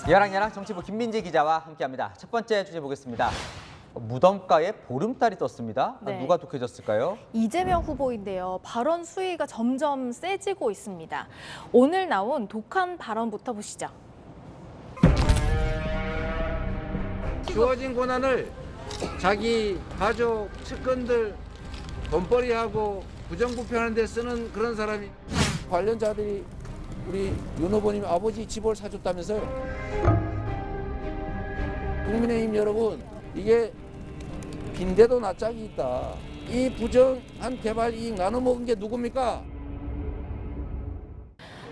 야랑야랑 정치부 김민지 기자와 함께합니다. 첫 번째 주제 보겠습니다. 무덤가에 보름달이 떴습니다. 네. 누가 독해졌을까요? 이재명 후보인데요. 발언 수위가 점점 세지고 있습니다. 오늘 나온 독한 발언부터 보시죠. 주어진 권한을 자기 가족, 측근들 돈벌이하고 부정부패하는 데 쓰는 그런 사람이 관련자들이 우리 윤 후보님 아버지 집을 사줬다면서요. 국민의힘 여러분, 이게 빈대도 낯짝이 있다. 이 부정한 개발 이익 나눠 먹은 게 누굽니까?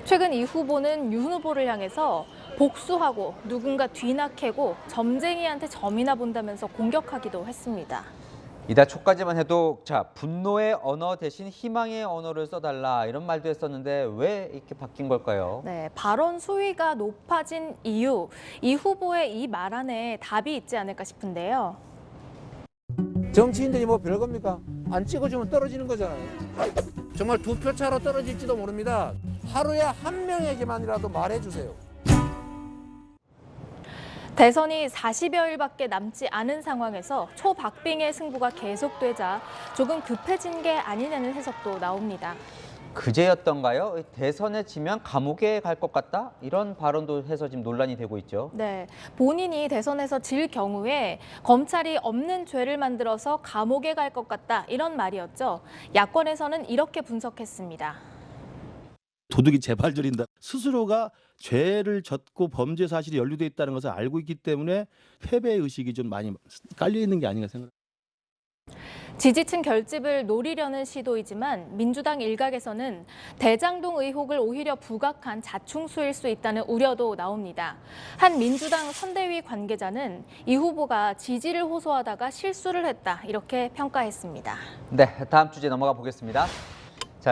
최근 이 후보는 윤 후보를 향해서 복수하고 누군가 뒤낚이고 점쟁이한테 점이나 본다면서 공격하기도 했습니다. 이달 초까지만 해도 분노의 언어 대신 희망의 언어를 써달라 이런 말도 했었는데 왜 이렇게 바뀐 걸까요? 네, 발언 수위가 높아진 이유, 이 후보의 이 말 안에 답이 있지 않을까 싶은데요. 정치인들이 뭐 별겁니까? 안 찍어주면 떨어지는 거잖아요. 정말 두 표 차로 떨어질지도 모릅니다. 하루에 한 명에게만이라도 말해주세요. 대선이 40여일밖에 남지 않은 상황에서 초박빙의 승부가 계속되자 조금 급해진 게 아니냐는 해석도 나옵니다. 그제였던가요? 대선에 지면 감옥에 갈 것 같다? 이런 발언도 해서 지금 논란이 되고 있죠. 네, 본인이 대선에서 질 경우에 검찰이 없는 죄를 만들어서 감옥에 갈 것 같다 이런 말이었죠. 야권에서는 이렇게 분석했습니다. 도둑이 재발절인다. 스스로가 죄를 졌고 범죄 사실이 연루돼 있다는 것을 알고 있기 때문에 패배 의식이 좀 많이 깔려 있는 게 아닌가 생각합니다. 지지층 결집을 노리려는 시도이지만 민주당 일각에서는 대장동 의혹을 오히려 부각한 자충수일 수 있다는 우려도 나옵니다. 한 민주당 선대위 관계자는 이 후보가 지지를 호소하다가 실수를 했다 이렇게 평가했습니다. 네, 다음 주제 넘어가 보겠습니다.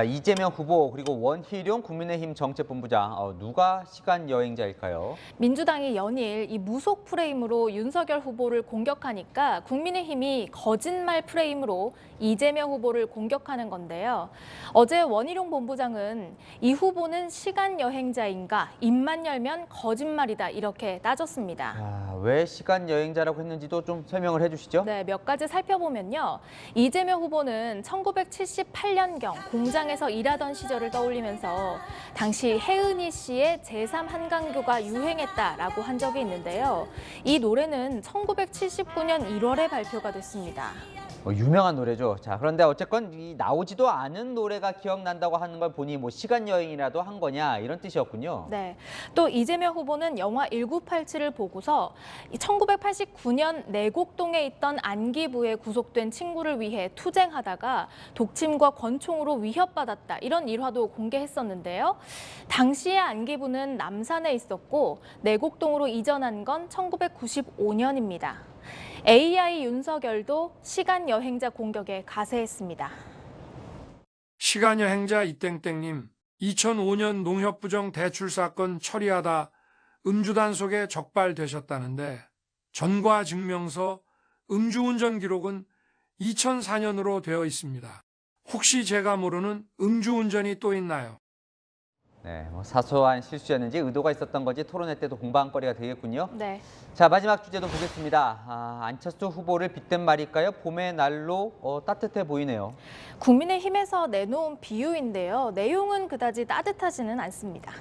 이재명 후보 그리고 원희룡 국민의힘 정책본부장 누가 시간 여행자일까요? 민주당이 연일 이 무속 프레임으로 윤석열 후보를 공격하니까 국민의힘이 거짓말 프레임으로 이재명 후보를 공격하는 건데요. 어제 원희룡 본부장은 이 후보는 시간 여행자인가 입만 열면 거짓말이다 이렇게 따졌습니다. 왜 시간 여행자라고 했는지도 좀 설명을 해주시죠. 네, 몇 가지 살펴보면요. 이재명 후보는 1978년경 공장에서 일하던 시절을 떠올리면서 당시 혜은이 씨의 제3 한강교가 유행했다라고 한 적이 있는데요. 이 노래는 1979년 1월에 발표가 됐습니다. 유명한 노래죠. 그런데 어쨌건 나오지도 않은 노래가 기억난다고 하는 걸 보니 시간 여행이라도 한 거냐 이런 뜻이었군요. 네, 또 이재명 후보는 영화 1987을 보고서 1989년 내곡동에 있던 안기부에 구속된 친구를 위해 투쟁하다가 독침과 권총으로 위협받았다 이런 일화도 공개했었는데요. 당시에 안기부는 남산에 있었고 내곡동으로 이전한 건 1995년입니다. AI 윤석열도 시간 여행자 공격에 가세했습니다. 시간 여행자 이땡땡님, 2005년 농협부정 대출 사건 처리하다 음주단 속에 적발되셨다는데 전과 증명서, 음주운전 기록은 2004년으로 되어 있습니다. 혹시 제가 모르는 음주운전이 또 있나요? 네, 사소한 실수였는지 의도가 있었던 건지 토론회 때도 공방거리가 되겠군요. 네. 마지막 주제도 보겠습니다. 안철수 후보를 빗댄 말일까요? 봄의 날로 따뜻해 보이네요. 국민의힘에서 내놓은 비유인데요. 내용은 그다지 따뜻하지는 않습니다.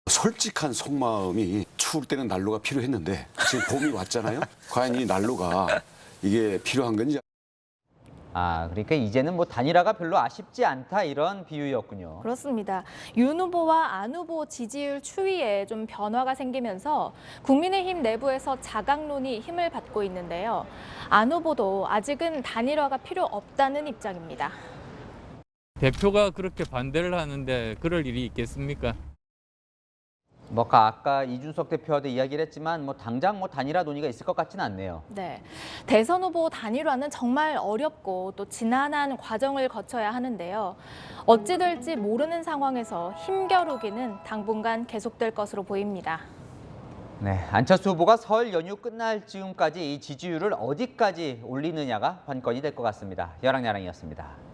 솔직한 속마음이 추울 때는 난로가 필요했는데 지금 봄이 왔잖아요. 과연 이 난로가 이게 필요한 건지. 그러니까 이제는 단일화가 별로 아쉽지 않다 이런 비유였군요. 그렇습니다. 윤 후보와 안 후보 지지율 추이에 좀 변화가 생기면서 국민의힘 내부에서 자강론이 힘을 받고 있는데요. 안 후보도 아직은 단일화가 필요 없다는 입장입니다. 대표가 그렇게 반대를 하는데 그럴 일이 있겠습니까? 아까 이준석 대표와도 이야기를 했지만 당장 단일화 논의가 있을 것 같지는 않네요. 네, 대선 후보 단일화는 정말 어렵고 또 지난한 과정을 거쳐야 하는데요. 어찌 될지 모르는 상황에서 힘겨루기는 당분간 계속될 것으로 보입니다. 네, 안철수 후보가 설 연휴 끝날 즈음까지 이 지지율을 어디까지 올리느냐가 관건이 될 것 같습니다. 야랑야랑이었습니다.